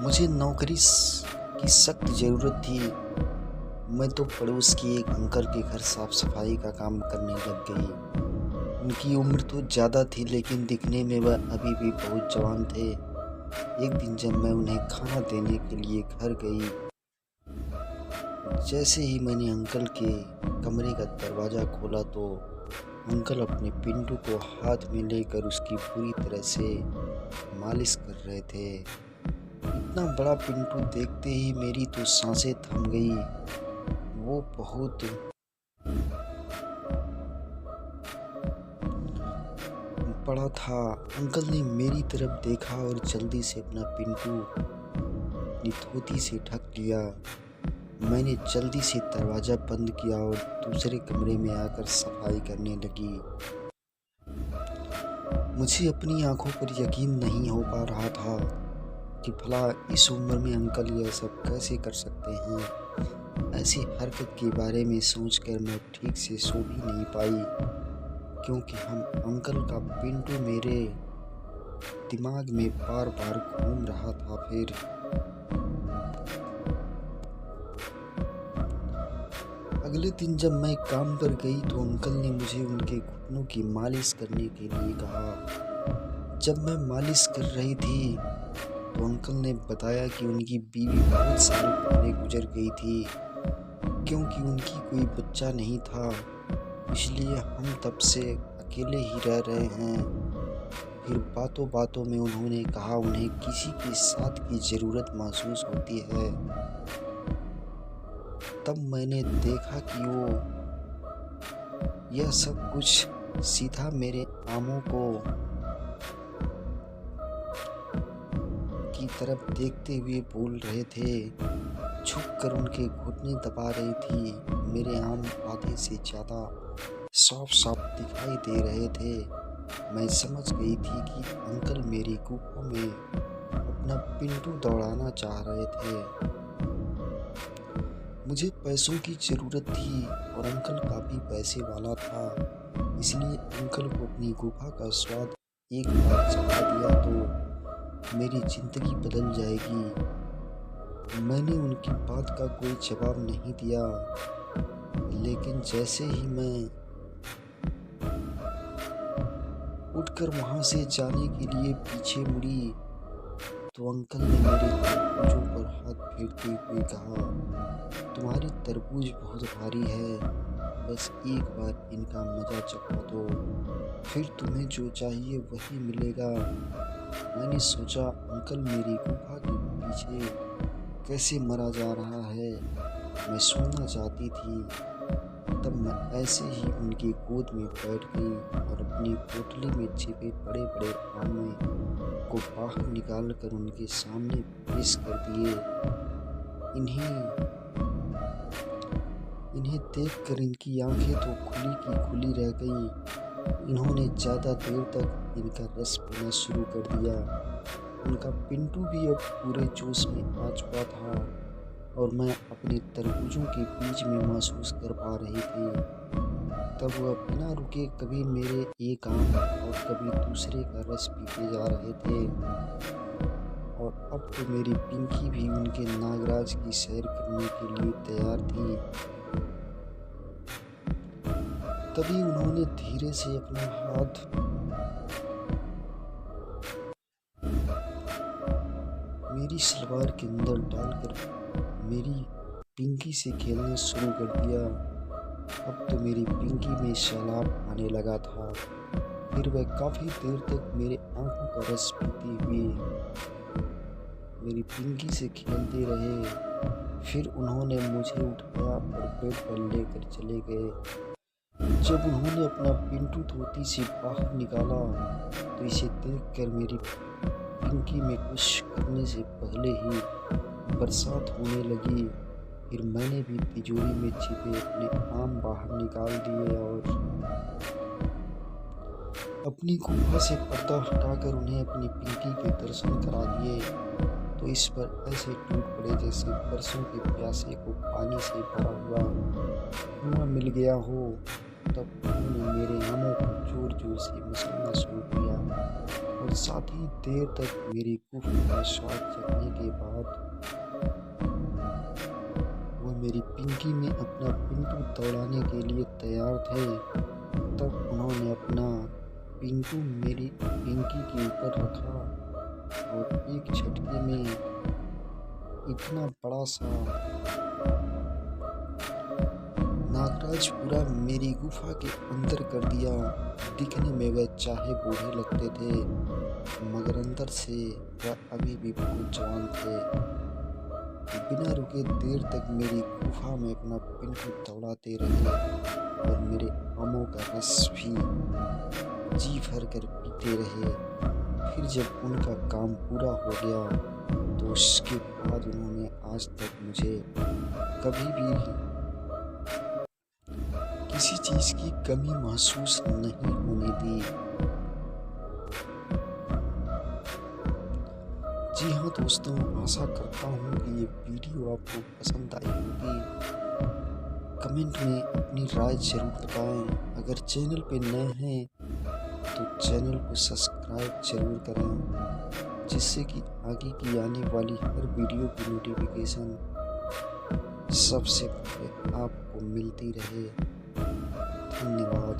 मुझे की सख्त ज़रूरत थी। मैं तो पड़ोस के एक अंकल के घर साफ सफाई का काम करने लग गई। उनकी उम्र तो ज़्यादा थी लेकिन दिखने में वह अभी भी बहुत जवान थे। एक दिन जब मैं उन्हें खाना देने के लिए घर गई, जैसे ही मैंने अंकल के कमरे का दरवाज़ा खोला तो अंकल अपने पिंटू को हाथ में लेकर उसकी पूरी तरह से मालिश कर रहे थे। इतना बड़ा पिंटू देखते ही मेरी तो सांसें थम गई। वो बहुत बड़ा था। अंकल ने मेरी तरफ देखा और जल्दी से अपना पिंटू अपनी धोती से ढक लिया। मैंने जल्दी से दरवाज़ा बंद किया और दूसरे कमरे में आकर सफाई करने लगी। मुझे अपनी आंखों पर यकीन नहीं हो पा रहा था कि भला इस उम्र में अंकल यह सब कैसे कर सकते हैं। ऐसी हरकत के बारे में सोचकर मैं ठीक से सो भी नहीं पाई, क्योंकि हम अंकल का पिंटू मेरे दिमाग में बार बार घूम रहा था। फिर अगले दिन जब मैं काम पर गई तो अंकल ने मुझे उनके घुटनों की मालिश करने के लिए कहा। जब मैं मालिश कर रही थी तो अंकल ने बताया कि उनकी बीवी बहुत सालों पहले गुजर गई थी, क्योंकि उनकी कोई बच्चा नहीं था, इसलिए हम तब से अकेले ही रह रहे हैं। फिर बातों बातों में उन्होंने कहा उन्हें किसी के साथ की ज़रूरत महसूस होती है। तब मैंने देखा कि वो यह सब कुछ सीधा मेरे आमों को की तरफ देखते हुए बोल रहे थे। झुककर उनके घुटने दबा रही थी। मेरे आम आधे से ज़्यादा साफ साफ दिखाई दे रहे थे। मैं समझ गई थी कि अंकल मेरी गुफा में अपना पिंटू दौड़ाना चाह रहे थे। मुझे पैसों की ज़रूरत थी और अंकल काफ़ी पैसे वाला था, इसलिए अंकल को अपनी गुफा का स्वाद एक बार चखा दिया तो मेरी ज़िंदगी बदल जाएगी। मैंने उनकी बात का कोई जवाब नहीं दिया, लेकिन जैसे ही मैं उठकर वहाँ से जाने के लिए पीछे मुड़ी तो अंकल ने मेरे तरबूजों पर हाथ फेरते हुए कहा, तुम्हारी तरबूज बहुत भारी है, बस एक बार इनका मज़ा चखा दो, फिर तुम्हें जो चाहिए वही मिलेगा। मैंने सोचा अंकल मेरी गुफा के पीछे कैसे मरा जा रहा है। मैं सोना चाहती थी। तब मैं ऐसे ही उनकी गोद में बैठ गई और अपनी पोटली में छिपे बड़े बड़े आमे को बाहर निकाल कर उनके सामने पेश कर दिए। इन्हें देखकर इनकी आंखें तो खुली की खुली रह गईं। इन्होंने ज़्यादा देर तक इनका रस पीना शुरू कर दिया। उनका पिंटू भी अब पूरे जोश में आ चुका था और मैं अपने तरबूजों के बीच में महसूस कर पा रही थी। तब वह बिना रुके कभी मेरे एक आम और कभी दूसरे का रस पीते जा रहे थे। और अब तो मेरी पिंकी भी उनके नागराज की सैर करने के लिए तैयार थी। तभी उन्होंने धीरे से अपना हाथ मेरी सलवार के अंदर डालकर मेरी पिंकी से खेलना शुरू कर दिया। अब तो मेरी पिंकी में सैलाब आने लगा था। फिर वह काफ़ी देर तक मेरे आंखों का रस पीते हुए मेरी पिंकी से खेलते रहे। फिर उन्होंने मुझे उठाया और बेड पर लेकर चले गए। जब उन्होंने अपना पिंटू धोती से बाहर निकाला तो इसे देखकर मेरी पिंकी में कुछ करने से पहले ही बरसात होने लगी। फिर मैंने भी तिजोरी में छिपे अपने आम बाहर निकाल दिए और अपनी गुफा से पर्दा हटाकर उन्हें अपनी पिंकी के दर्शन करा दिए। तो इस पर ऐसे टूट पड़े जैसे बरसों के प्यासे को पानी से भरा हुआ कुआं मिल गया हो। तब उन्होंने मेरे आमों को जोर जोर से मसलना शुरू किया और और साथ ही देर तक मेरी गुफ्त का स्वाद चखने के बाद वो मेरी पिंकी में अपना पिंटू दौड़ाने के लिए तैयार थे। तब उन्होंने अपना पिंटू मेरी पिंकी के ऊपर रखा और एक झटके में इतना बड़ा सा नागराज पूरा मेरी गुफा के अंदर कर दिया। दिखने में वह चाहे बूढ़े लगते थे, मगर अंदर से वह अभी भी बहुत जवान थे। बिना रुके देर तक मेरी गुफा में अपना पिंटू दौड़ाते रहे और मेरे आमों का रस भी जी भर कर पीते रहे। फिर जब उनका काम पूरा हो गया तो उसके बाद उन्होंने आज तक मुझे कभी भी किसी चीज़ की कमी महसूस नहीं होने दी। जी हाँ दोस्तों, आशा करता हूँ कि ये वीडियो आपको पसंद आई होगी। कमेंट में अपनी राय ज़रूर बताएं। अगर चैनल पे नए हैं तो चैनल को सब्सक्राइब ज़रूर करें, जिससे कि आगे की आने वाली हर वीडियो की नोटिफिकेशन सबसे पहले आपको मिलती रहे। धन्यवाद।